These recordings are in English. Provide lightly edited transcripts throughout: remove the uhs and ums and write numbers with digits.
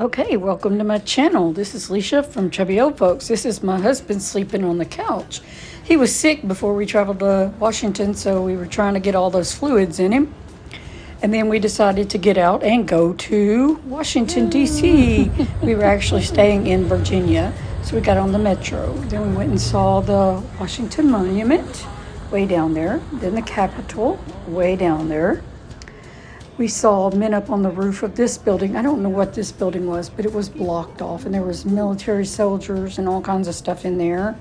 Okay, welcome to my channel. This is Leisha from Chubby Old Folks. This is my husband sleeping on the couch. He was sick before we traveled to Washington, so we were trying to get all those fluids in him. And then we decided to get out and go to Washington, D.C. We were actually staying in Virginia, so we got on the metro. Then we went and saw the Washington Monument way down there, then the Capitol way down there. We saw men up on the roof of this building. I don't know what this building was, but it was blocked off, and there was military soldiers and all kinds of stuff in there.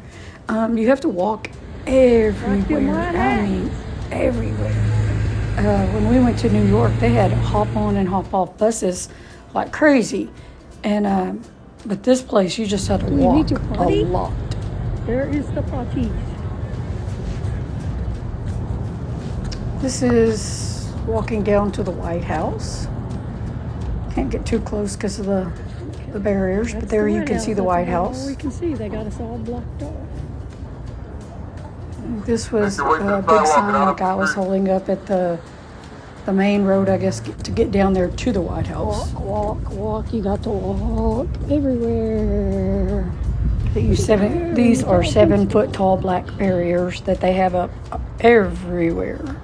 You have to walk everywhere. I mean, everywhere. When we went to New York, they had hop on and hop off buses like crazy. And but this place, you just had to walk a lot. There is the party. This is walking down to the White House. Can't get too close because of the barriers, but there you can see the White House. We can see they got us all blocked off. This was a big sign the guy was holding up at the main road, I guess, to get down there to the White House. Walk. You got to walk everywhere. These are 7-foot tall black barriers that they have up everywhere.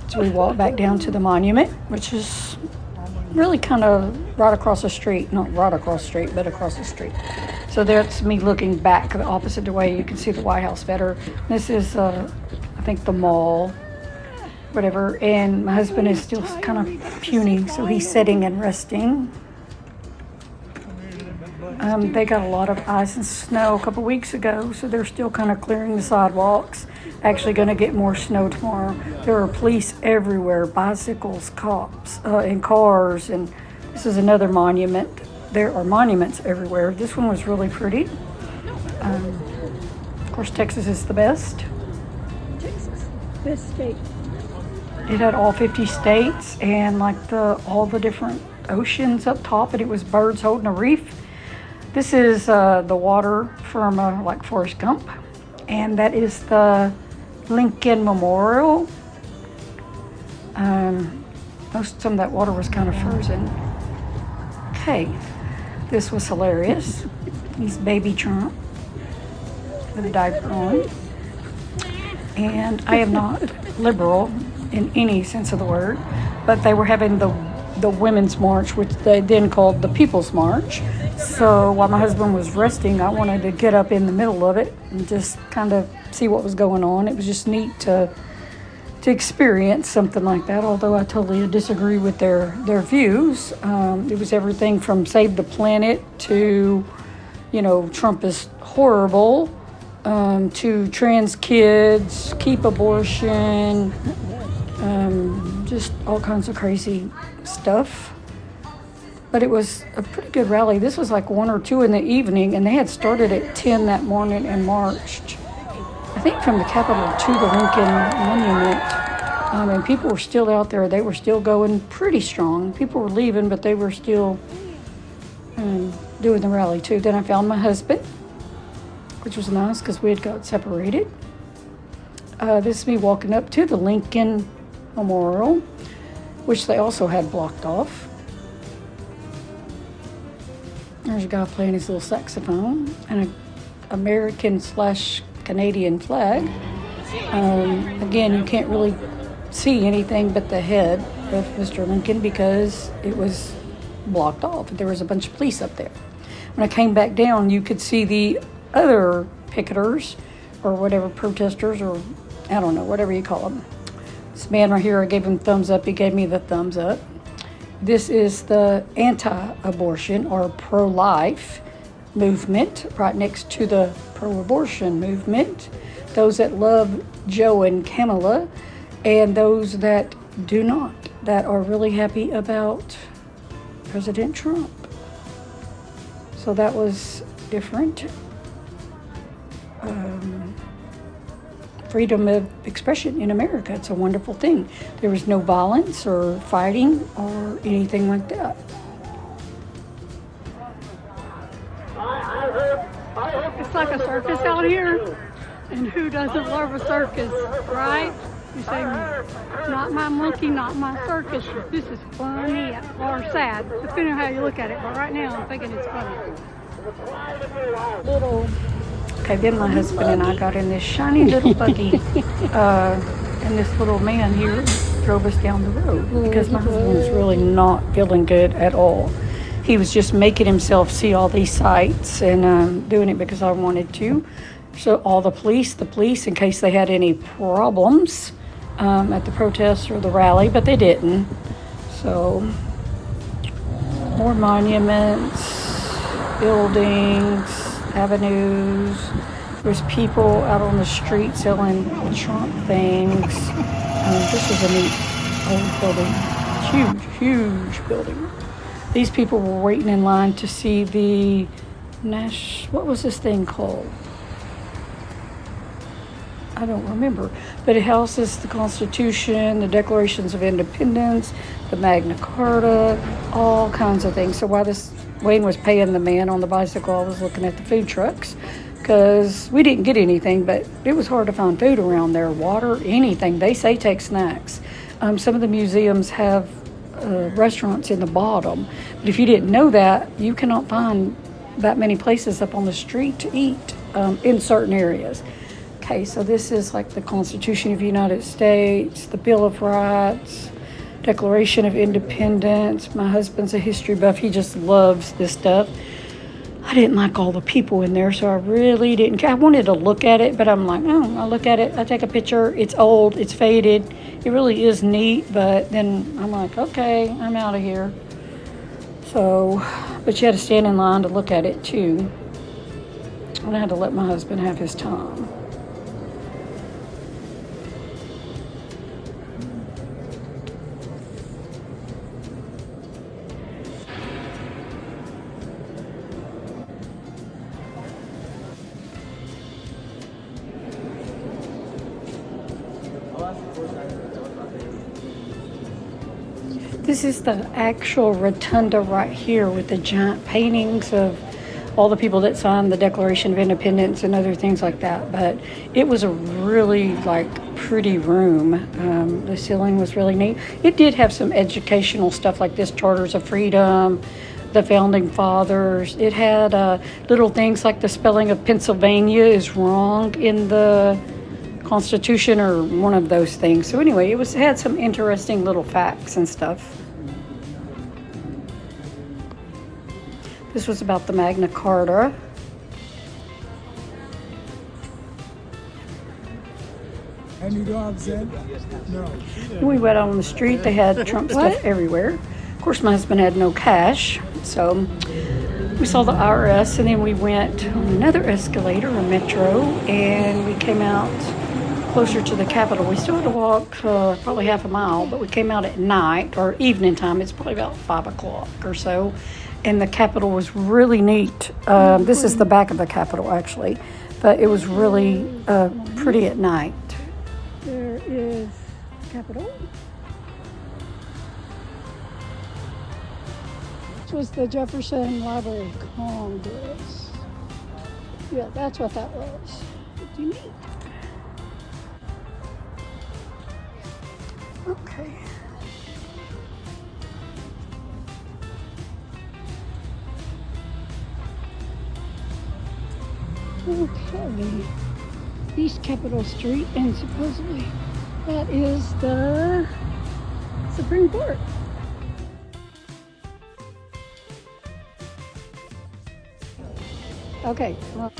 So we walked back down to the monument, which is really kind of right across the street. Not right across the street, but across the street. So that's me looking back the opposite way. You can see the White House better. This is, I think, the mall, whatever. And my husband is still kind of puny, so he's sitting and resting. They got a lot of ice and snow a couple weeks ago, so they're still kind of clearing the sidewalks. Actually going to get more snow tomorrow. There are police everywhere, bicycles, cops, and cars, and this is another monument. There are monuments everywhere. This one was really pretty. Of course, Texas is the best. Texas, best state. It had all 50 states and like all the different oceans up top, and it was birds holding a reef. This is the water from like Forrest Gump, and that is the Lincoln Memorial. Some of that water was kind of frozen. Okay, this was hilarious. He's baby Trump with a diaper on. And I am not liberal in any sense of the word, but they were having the Women's March, which they then called the People's March. So while my husband was resting, I wanted to get up in the middle of it and just kind of see what was going on. It was just neat to experience something like that, although I totally disagree with their views. It was everything from save the planet to, Trump is horrible, to trans kids, keep abortion, just all kinds of crazy stuff. But it was a pretty good rally. This was like 1 or 2 in the evening, and they had started at 10 that morning and marched, I think, from the Capitol to the Lincoln Monument. And people were still out there. They were still going pretty strong. People were leaving, but they were still doing the rally too. Then I found my husband, which was nice because we had got separated. This is me walking up to the Lincoln Memorial, which they also had blocked off. There's a guy playing his little saxophone and an American/Canadian flag. Again, you can't really see anything but the head of Mr. Lincoln because it was blocked off. There was a bunch of police up there. When I came back down, you could see the other picketers or whatever, protesters, or I don't know, whatever you call them. This man right here, I gave him thumbs up. He gave me the thumbs up. This is the anti-abortion or pro-life movement right next to the pro-abortion movement. Those that love Joe and Kamala, and those that do not, that are really happy about President Trump. So that was different. Freedom of expression in America. It's a wonderful thing. There was no violence or fighting or anything like that. It's like a circus out here. And who doesn't love a circus, right? You say, not my monkey, not my circus. This is funny or sad, depending on how you look at it. But right now, I'm thinking it's funny. Little. Okay, then my husband and I got in this shiny little buggy, and this little man here drove us down the road because my husband was really not feeling good at all. He was just making himself see all these sights and doing it because I wanted to. So all the police, in case they had any problems at the protest or the rally, but they didn't. So more monuments, buildings, avenues. There's people out on the street selling Trump things. This is a neat old building. Huge building. These people were waiting in line to see the what was this thing called? I don't remember. But it houses the Constitution, the Declarations of Independence, the Magna Carta, all kinds of things. So while Wayne was paying the man on the bicycle, I was looking at the food trucks because we didn't get anything, but it was hard to find food around there. Water, anything. They say take snacks. Some of the museums have restaurants in the bottom. But if you didn't know that, you cannot find that many places up on the street to eat in certain areas. Okay, so this is like the Constitution of the United States, the Bill of Rights, Declaration of Independence. My husband's a history buff. He just loves this stuff. I didn't like all the people in there, so I really didn't care. I wanted to look at it, but I'm like, oh, I look at it, I take a picture. It's old, it's faded. It really is neat, but then I'm like, okay, I'm out of here. So, but you had to stand in line to look at it too. And I had to let my husband have his time. This is the actual rotunda right here with the giant paintings of all the people that signed the Declaration of Independence and other things like that. But it was a really pretty room. The ceiling was really neat. It did have some educational stuff like this, Charters of Freedom, the Founding Fathers. It had little things like the spelling of Pennsylvania is wrong in the Constitution or one of those things. So anyway, it had some interesting little facts and stuff. This was about the Magna Carta. Any dogs in? No. We went out on the street. They had Trump stuff everywhere. Of course, my husband had no cash, so we saw the IRS, and then we went on another escalator, a metro, and we came out closer to the Capitol. We still had to walk probably half a mile, but we came out at night or evening time. It's probably about 5 o'clock or so, and the Capitol was really neat. This is the back of the Capitol, actually, but it was really pretty at night. There is Capitol. This was the Jefferson Library of Congress. Yeah, that's what that was. What do you mean? Okay. Okay. East Capitol Street, and supposedly that is the Supreme Court. Okay. Well,